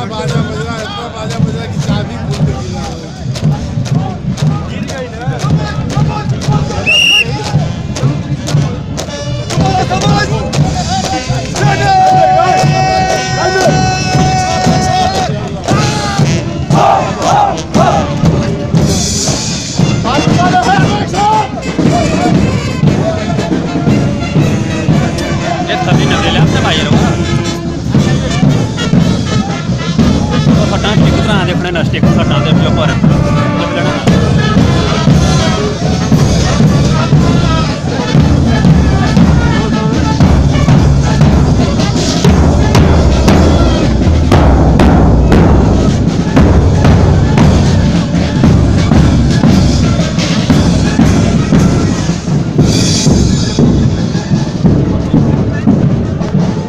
बाजा बज रहा है, इतना बाजा बज रहा है कि चाबी फूल के गिरा है। सभी नजरे लिया भाई रहो तो फटा स्टिक बना दे अपने स्टिक फटा दे पर